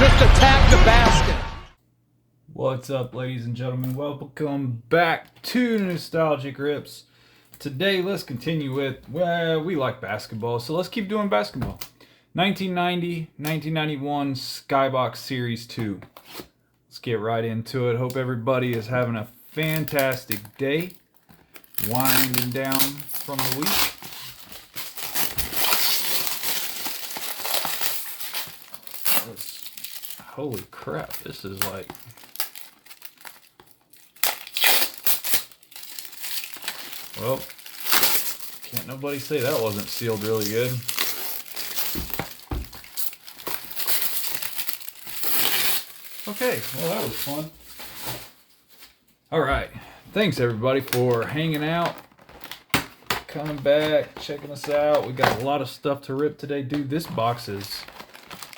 just attack the basket. What's up, ladies and gentlemen? Welcome back to Nostalgic Rips. Today, let's continue with, well, we like basketball, so let's keep doing basketball. 1990-1991 Skybox Series 2. Let's get right into it. Hope everybody is having a fantastic day. Winding down from the week. Holy crap, this is like... Well, can't nobody say that wasn't sealed really good. Okay, well that was fun. Alright, thanks everybody for hanging out, coming back, checking us out. We got a lot of stuff to rip today. Dude, this box is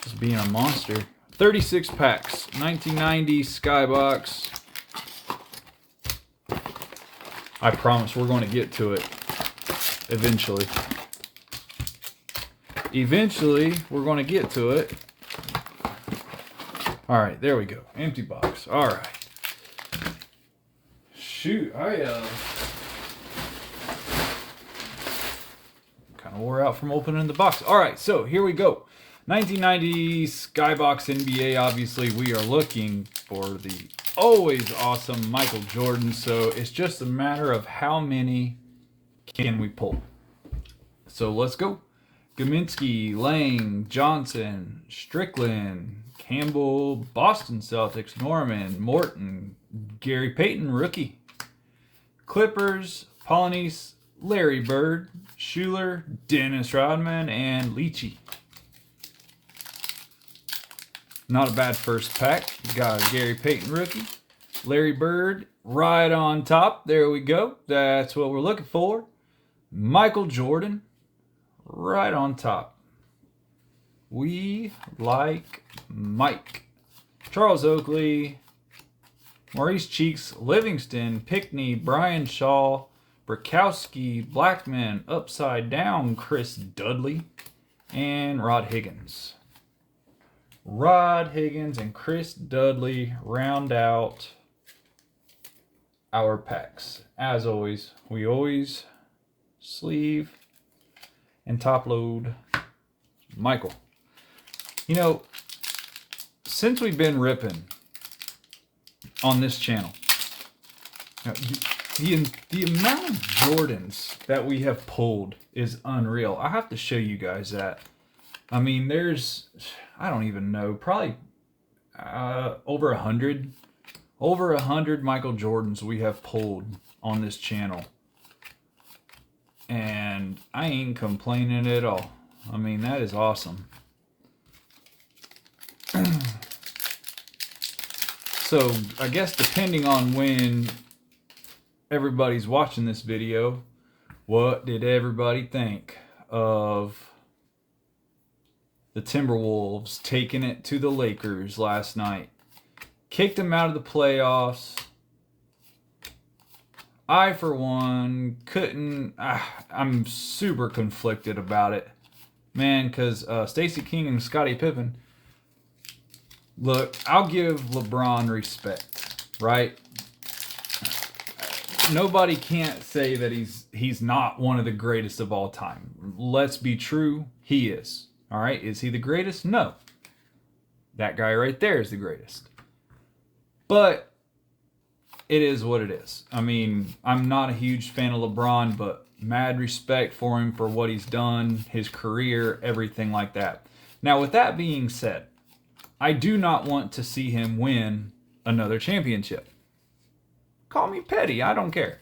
just being a monster. 36 packs, 1990 Skybox. I promise we're going to get to it eventually. Eventually, we're going to get to it. All right, there we go. Empty box. All right. Shoot, I kind of wore out from opening the box. All right, so here we go. 1990 Skybox NBA. Obviously, we are looking for the always awesome Michael Jordan, so it's just a matter of how many can we pull. So let's go. Gaminsky, Lang, Johnson, Strickland, Campbell, Boston Celtics, Norman, Morton, Gary Payton, rookie. Clippers, Polynice, Larry Bird, Schuler, Dennis Rodman, and Leachy. Not a bad first pack. Got a Gary Payton rookie. Larry Bird right on top. There we go. That's what we're looking for. Michael Jordan right on top. We like Mike. Charles Oakley, Maurice Cheeks, Livingston, Pickney, Brian Shaw, Brakowski, Blackman, Upside Down, Chris Dudley, and Rod Higgins. Rod Higgins and Chris Dudley round out our packs. As always, we always sleeve and top load Michael. You know, since we've been ripping on this channel, the amount of Jordans that we have pulled is unreal. I have to show you guys that. I mean, there's, I don't even know, probably over 100 Michael Jordans we have pulled on this channel. And I ain't complaining at all. I mean, that is awesome. So, I guess depending on when everybody's watching this video, what did everybody think of the Timberwolves taking it to the Lakers last night? Kicked them out of the playoffs. I, for one, couldn't... I'm super conflicted about it. Man, because Stacey King and Scottie Pippen... Look, I'll give LeBron respect, right? Nobody can't say that he's not one of the greatest of all time. Let's be true, he is. All right, is he the greatest? No. That guy right there is the greatest. But it is what it is. I mean, I'm not a huge fan of LeBron, but mad respect for him for what he's done, his career, everything like that. Now, with that being said, I do not want to see him win another championship. Call me petty, I don't care.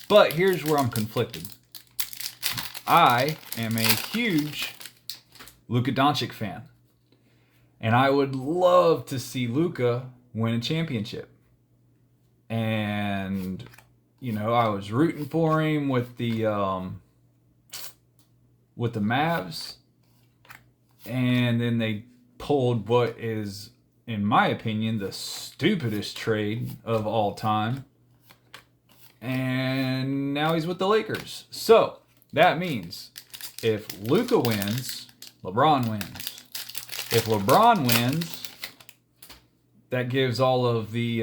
But here's where I'm conflicted. I am a huge Luka Doncic fan. And I would love to see Luka win a championship. And, you know, I was rooting for him with the Mavs. And then they pulled what is, in my opinion, the stupidest trade of all time. And now he's with the Lakers. So, that means if Luka wins, LeBron wins. If LeBron wins, that gives all of the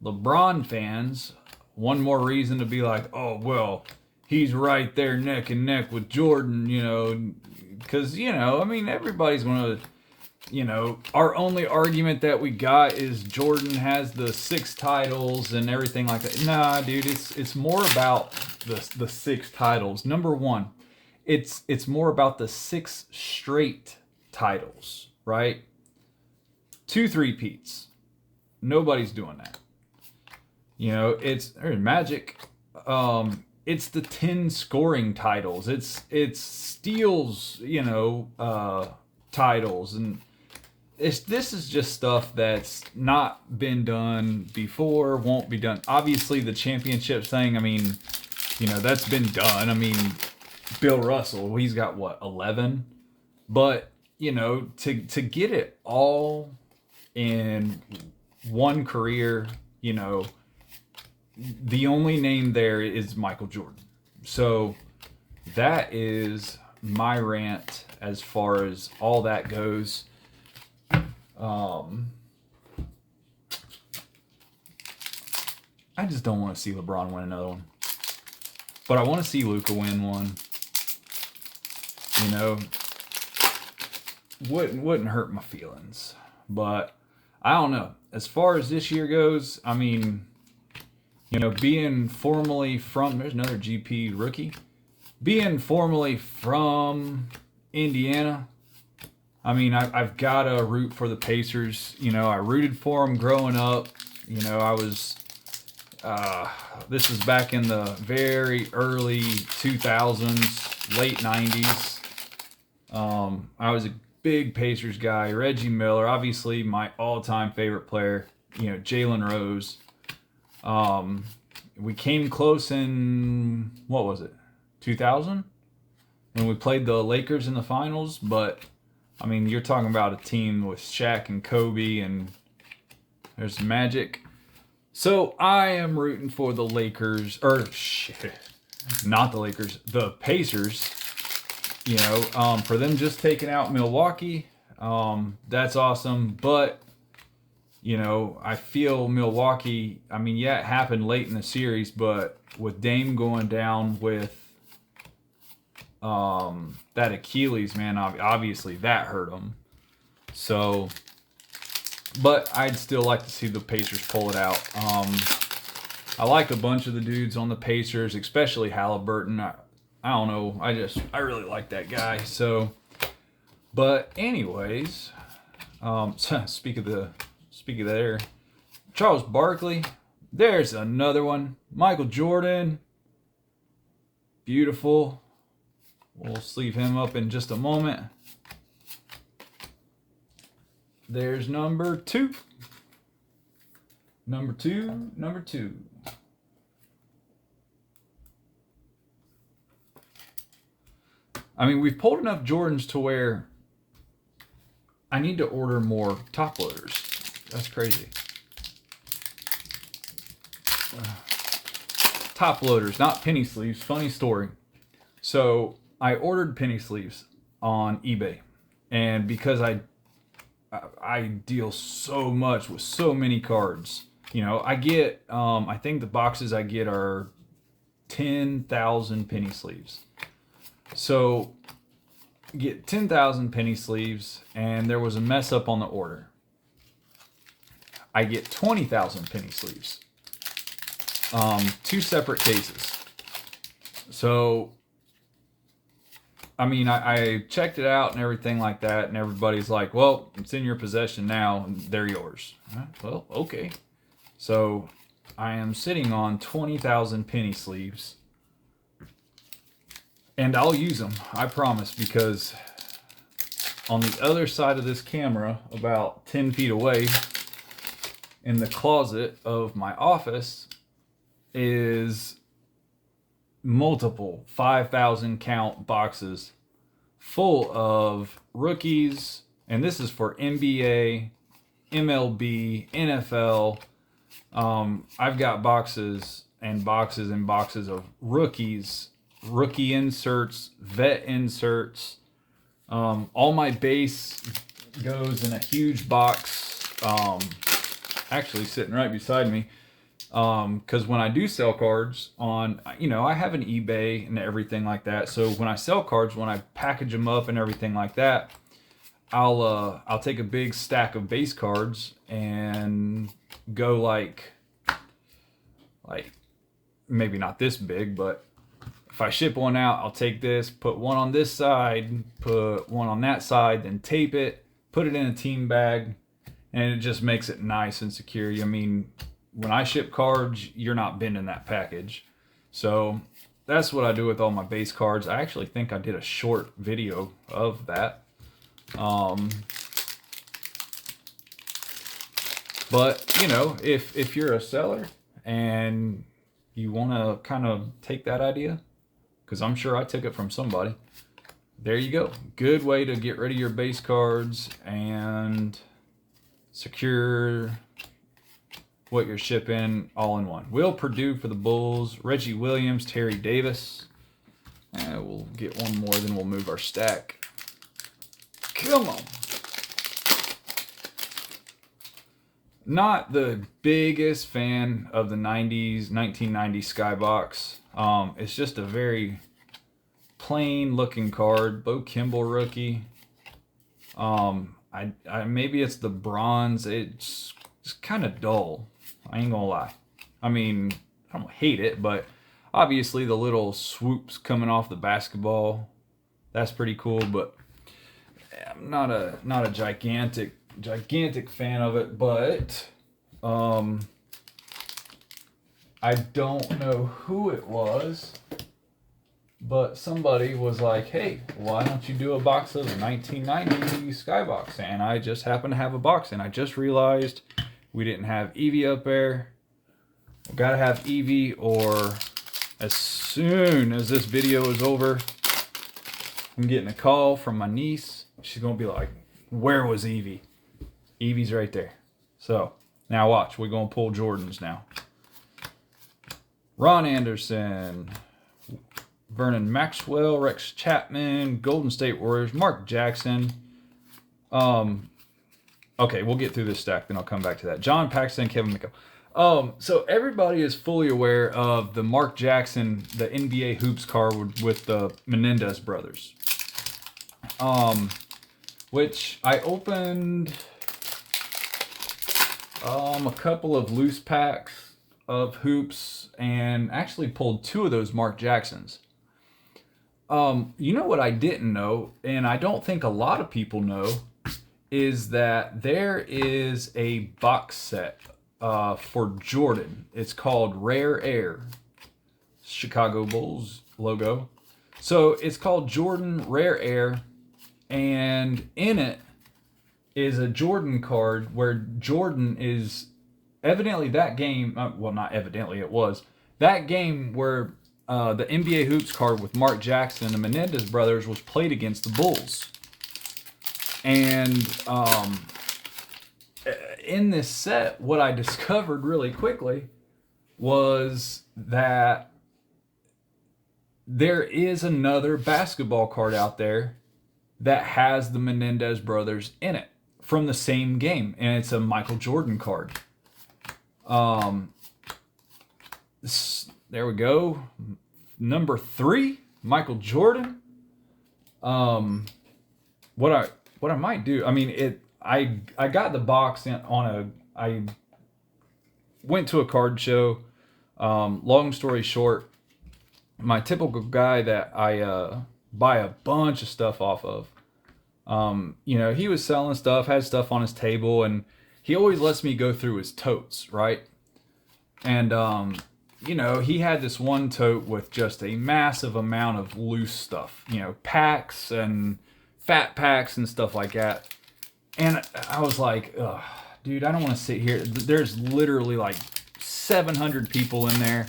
LeBron fans one more reason to be like, oh, well, he's right there neck and neck with Jordan, because, I mean, everybody's going to, our only argument that we got is Jordan has the 6 titles and everything like that. Nah, dude, it's more about the 6 titles. Number one, it's more about the 6 straight titles, right? 2 3-peats. Nobody's doing that. It's Magic. It's the 10 scoring titles. It's steals, titles, and this is just stuff that's not been done before, won't be done. Obviously, the championships thing. I mean, that's been done. I mean, Bill Russell, he's got what, 11, but to get it all in one career, the only name there is Michael Jordan. So that is my rant as far as all that goes. I just don't want to see LeBron win another one. But I want to see Luka win one. Wouldn't hurt my feelings. But I don't know. As far as this year goes, I mean, being formerly from, there's another GP rookie, being formerly from Indiana, I mean, I've got to root for the Pacers. I rooted for them growing up. I was, this is back in the very early 2000s, late 90s. I was a big Pacers guy. Reggie Miller, obviously my all-time favorite player, Jalen Rose. We came close in, what was it, 2000? And we played the Lakers in the finals, but, I mean, you're talking about a team with Shaq and Kobe, and there's Magic. So, I am rooting for the Lakers, not the Lakers, the Pacers, for them just taking out Milwaukee. That's awesome, but I feel Milwaukee, I mean, yeah, it happened late in the series, but with Dame going down with that Achilles, man, obviously that hurt him. So, but I'd still like to see the Pacers pull it out. I like a bunch of the dudes on the Pacers, especially Halliburton. I don't know, I really like that guy. So, but anyways, speak of there, Charles Barkley, there's another one. Michael Jordan, beautiful. We'll sleeve him up in just a moment. There's number 2. Number two. I mean, we've pulled enough Jordans to where I need to order more top loaders. That's crazy. Top loaders, not penny sleeves. Funny story. So I ordered penny sleeves on eBay, and because I deal so much with so many cards, I get I think the boxes I get are 10,000 penny sleeves. So get 10,000 penny sleeves, and there was a mess up on the order. I get 20,000 penny sleeves. 2 separate cases. So, I mean, I checked it out and everything like that, and everybody's like, well, it's in your possession now, and they're yours. Well, okay. So, I am sitting on 20,000 penny sleeves, and I'll use them, I promise, because on the other side of this camera, about 10 feet away, in the closet of my office, is multiple 5,000 count boxes full of rookies, and this is for NBA, MLB, NFL. I've got boxes and boxes and boxes of rookies, rookie inserts, vet inserts, All my base goes in a huge box, actually sitting right beside me. Because when I do sell cards on, I have an eBay and everything like that. So when I sell cards, when I package them up and everything like that, I'll take a big stack of base cards and go like maybe not this big, but if I ship one out, I'll take this, put one on this side, put one on that side, then tape it, put it in a team bag, and it just makes it nice and secure. I mean, when I ship cards, you're not bending that package. So that's what I do with all my base cards. I actually think I did a short video of that. But if you're a seller and you want to kind of take that idea, because I'm sure I took it from somebody, there you go. Good way to get rid of your base cards and secure what you're shipping all in one. Will Purdue for the Bulls, Reggie Williams, Terry Davis. We'll get one more, then we'll move our stack. Come on. Not the biggest fan of the 1990s Skybox. It's just a very plain looking card. Bo Kimball rookie. Maybe it's the bronze. It's kind of dull. I ain't gonna lie. I mean, I don't hate it, but obviously the little swoops coming off the basketball, that's pretty cool. But I'm not a gigantic fan of it. But I don't know who it was, but somebody was like, hey, why don't you do a box of the 1990 Skybox? And I just happened to have a box, and I just realized we didn't have Evie up there. We gotta have Evie, or as soon as this video is over, I'm getting a call from my niece. She's gonna be like, where was Evie? Evie's right there. So now watch, we're gonna pull Jordans now. Ron Anderson, Vernon Maxwell, Rex Chapman, Golden State Warriors, Mark Jackson. Okay, we'll get through this stack, then I'll come back to that. John Paxson, Kevin McHale. So everybody is fully aware of the Mark Jackson, the NBA Hoops card with the Menendez brothers. Which I opened a couple of loose packs of hoops and actually pulled 2 of those Mark Jacksons. You know what I didn't know, and I don't think a lot of people know, is that there is a box set for Jordan. It's called Rare Air. Chicago Bulls logo. So it's called Jordan Rare Air, and in it is a Jordan card where Jordan is evidently that game, well, not evidently, it was that game where the NBA Hoops card with Mark Jackson and the Menendez brothers was played against the Bulls. And in this set, what I discovered really quickly was that there is another basketball card out there that has the Menendez brothers in it from the same game, and it's a Michael Jordan card. There we go. Number 3, Michael Jordan. What I might do, I mean, I got the box I went to a card show. Long story short, my typical guy that I buy a bunch of stuff off of, he was selling stuff, had stuff on his table, and he always lets me go through his totes, right? And he had this one tote with just a massive amount of loose stuff, packs and fat packs and stuff like that. And I was like, ugh, dude, I don't want to sit here. There's literally like 700 people in there.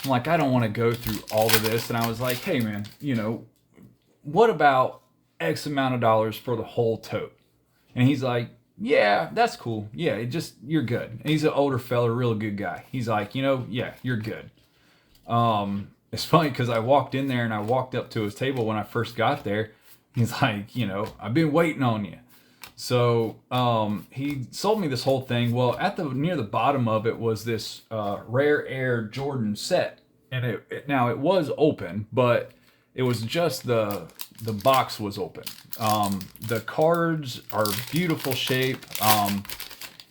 I'm like, I don't want to go through all of this. And I was like, hey man, what about X amount of dollars for the whole tote? And he's like, yeah, that's cool. Yeah, you're good. And he's an older fella, real good guy. He's like, yeah, you're good. It's funny because I walked in there and I walked up to his table when I first got there, He's like, you know, I've been waiting on you. So he sold me this whole thing. Well, at the near the bottom of it was this rare air Jordan set, and now it was open, but it was just the box was open. The cards are beautiful shape.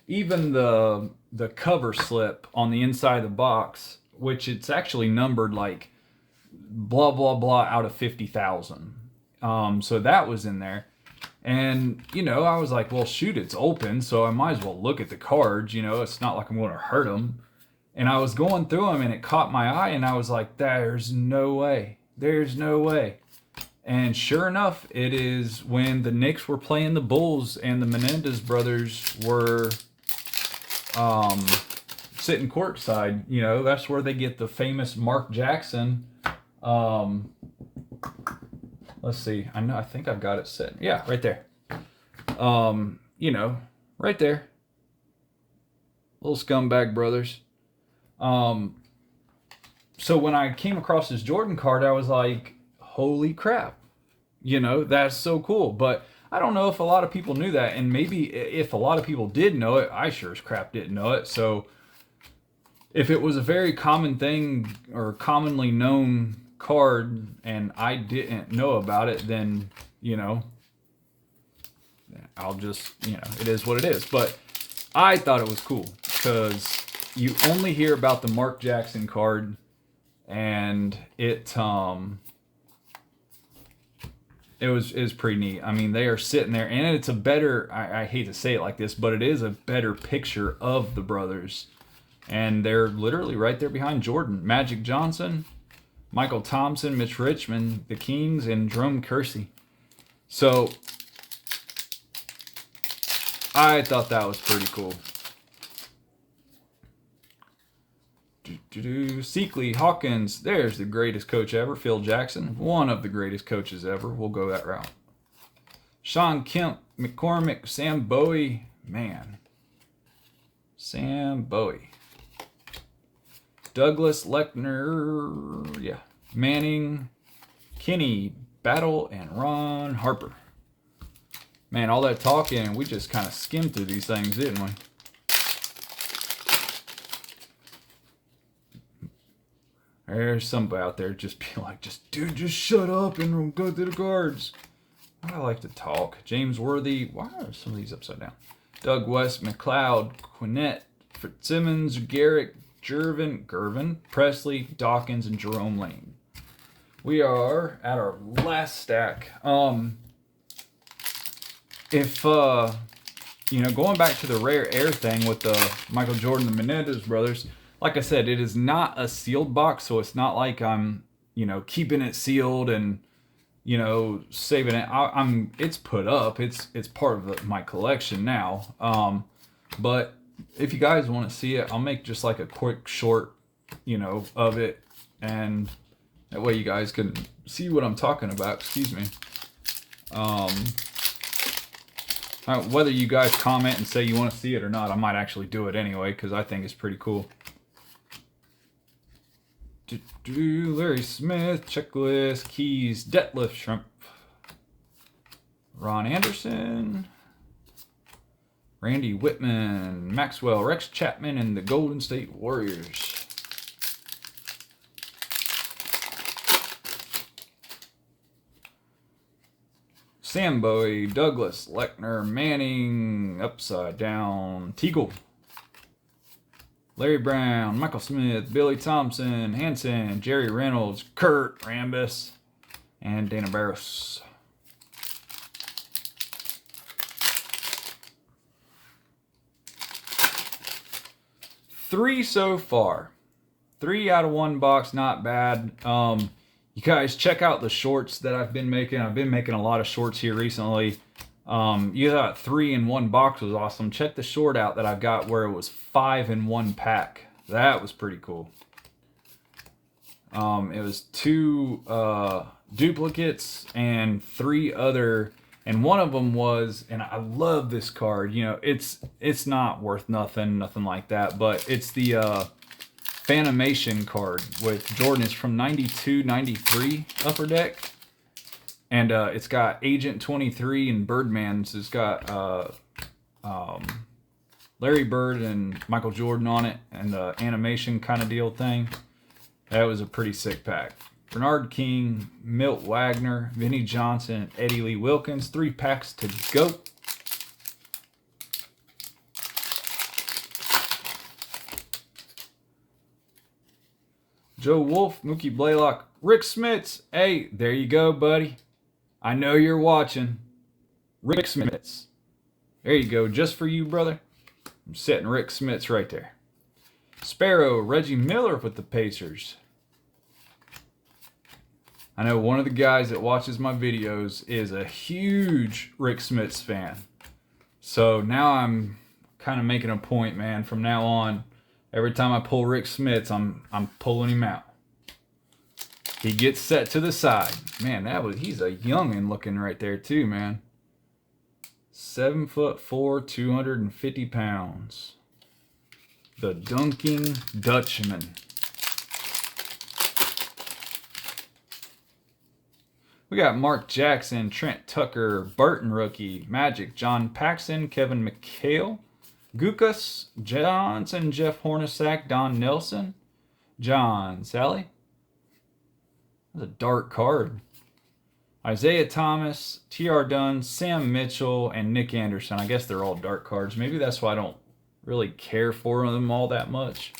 Even the cover slip on the inside of the box, which it's actually numbered like blah blah blah out of 50,000. So that was in there. And, you know, I was like, well, shoot, it's open, so I might as well look at the cards. You know, it's not like I'm going to hurt them. And I was going through them, and it caught my eye, and I was like, there's no way. There's no way. And sure enough, it is when the Knicks were playing the Bulls, and the Menendez brothers were sitting courtside. You know, that's where they get the famous Mark Jackson. Let's see. I think I've got it set. Yeah, right there. You know, right there. Little scumbag brothers. So when I came across this Jordan card, I was like, holy crap. You know, that's so cool. But I don't know if a lot of people knew that. And maybe if a lot of people did know it, I sure as crap didn't know it. So if it was a very common thing or commonly known card and I didn't know about it, then, you know, I'll just, you know, it is what it is. But I thought it was cool because you only hear about the Mark Jackson card, and it was pretty neat. I mean, they are sitting there, and it's a better, I hate to say it like this, but it is a better picture of the brothers, and they're literally right there behind Jordan. Magic Johnson, Michael Thompson, Mitch Richmond, the Kings, and Jerome Kersey. So I thought that was pretty cool. Seekley, Hawkins, there's the greatest coach ever. Phil Jackson, one of the greatest coaches ever. We'll go that route. Sean Kemp, McCormick, Sam Bowie, man. Sam Bowie. Douglas, Lechner, yeah. Manning, Kenny, Battle, and Ron Harper. Man, all that talking, we just kind of skimmed through these things, didn't we? There's somebody out there just be like, dude, just shut up and go through the cards. I like to talk. James Worthy. Why are some of these upside down? Doug West, McLeod, Quinnett, Fitzsimmons, Garrett, Gervin, Presley, Dawkins, and Jerome Lane. We are at our last stack. If you know, going back to the rare air thing with the Michael Jordan, the Menendez brothers, like I said, it is not a sealed box, so it's not like I'm, you know, keeping it sealed and, you know, saving it. It's put up. It's part of my collection now. But if you guys want to see it, I'll make just like a quick short, you know, of it, and that way you guys can see what I'm talking about. Excuse me. Whether you guys comment and say you want to see it or not, I might actually do it anyway because I think it's pretty cool. Larry Smith, Checklist, Keys, Detlef Shrimp, Ron Anderson, Randy Whitman, Maxwell, Rex Chapman, and the Golden State Warriors. Sam Bowie, Douglas, Lechner, Manning, upside down, Teagle, Larry Brown, Michael Smith, Billy Thompson, Hanson, Jerry Reynolds, Kurt Rambis, and Dana Barros. Three so far. 3 out of 1 box, not bad. You guys check out the shorts that I've been making. I've been making a lot of shorts here recently. You thought 3 in 1 box was awesome. Check the short out that I've got where it was 5 in 1 pack. That was pretty cool. It was 2 duplicates and 3 other, and one of them was, and I love this card. You know, it's not worth nothing like that, but it's the Phantomation card with Jordan. Is from 92, 93 Upper Deck. And it's got Agent 23 and Birdman. So it's got Larry Bird and Michael Jordan on it, and the animation kind of deal thing. That was a pretty sick pack. Bernard King, Milt Wagner, Vinnie Johnson, and Eddie Lee Wilkins. 3 packs to go. Joe Wolf, Mookie Blaylock, Rick Smits. Hey, there you go, buddy. I know you're watching. Rick Smits. There you go, just for you, brother. I'm setting Rick Smits right there. Sparrow, Reggie Miller with the Pacers. I know one of the guys that watches my videos is a huge Rick Smits fan. So now I'm kind of making a point, man. From now on, every time I pull Rick Smits, I'm pulling him out. He gets set to the side. Man, he's a youngin' looking right there too, man. 7'4", 250 pounds. The Dunking Dutchman. We got Mark Jackson, Trent Tucker, Burton rookie, Magic, John Paxson, Kevin McHale, Gukas, Johnson, Jeff Hornacek, Don Nelson, John Sally. That's a dark card. Isaiah Thomas, T.R. Dunn, Sam Mitchell, and Nick Anderson. I guess they're all dark cards. Maybe that's why I don't really care for them all that much.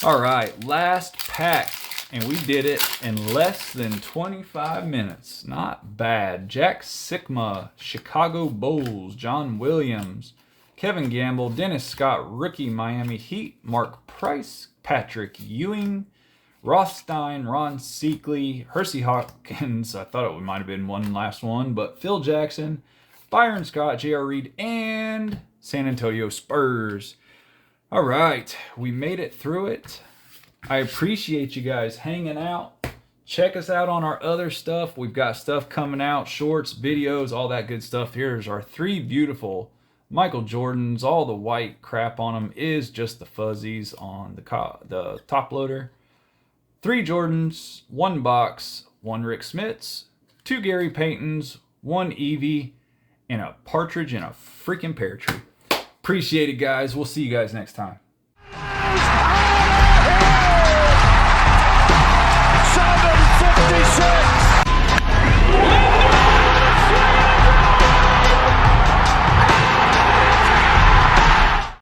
All right, last pack. And we did it in less than 25 minutes. Not bad. Jack Sikma, Chicago Bulls, John Williams, Kevin Gamble, Dennis Scott, rookie Miami Heat, Mark Price, Patrick Ewing, Rothstein, Ron Seekley, Hersey Hawkins, I thought it might have been one last one, but Phil Jackson, Byron Scott, J.R. Reed, and San Antonio Spurs. All right, we made it through it. I appreciate you guys hanging out. Check us out on our other stuff. We've got stuff coming out, shorts, videos, all that good stuff. Here's our 3 beautiful Michael Jordans. All the white crap on them is just the fuzzies on the top loader. 3 Jordans, 1 box, 1 Rick Smits, 2 Gary Paytons, 1 Evie, and a partridge in a freaking pear tree. Appreciate it, guys. We'll see you guys next time.